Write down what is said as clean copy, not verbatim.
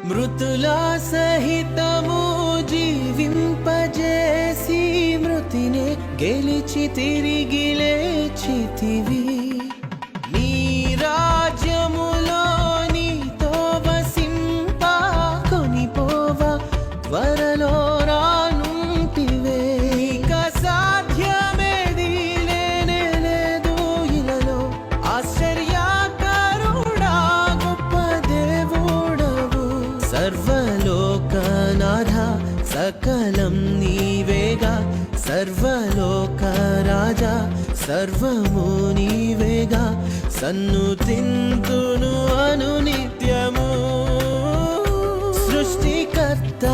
మృతుల సహితము జీవింపజేసి మృతినే గెలిచి తిరిగి లేచితివి. నీ రాజ్యములో నీతో వసింప కొనిపోవ త్వరలో రానుంటివే. ఇక సాధ్యమేది లేనే లేదు ఇలలో, ఆశ్చర్యకరుడా గొప్ప దేవుడవు. సర్వలోకనాథ సకలం నీవేగా, సర్వలోక రాజా సర్వము నీవేగా. సన్నుతింతును అనునిత్యము సృష్టికర్త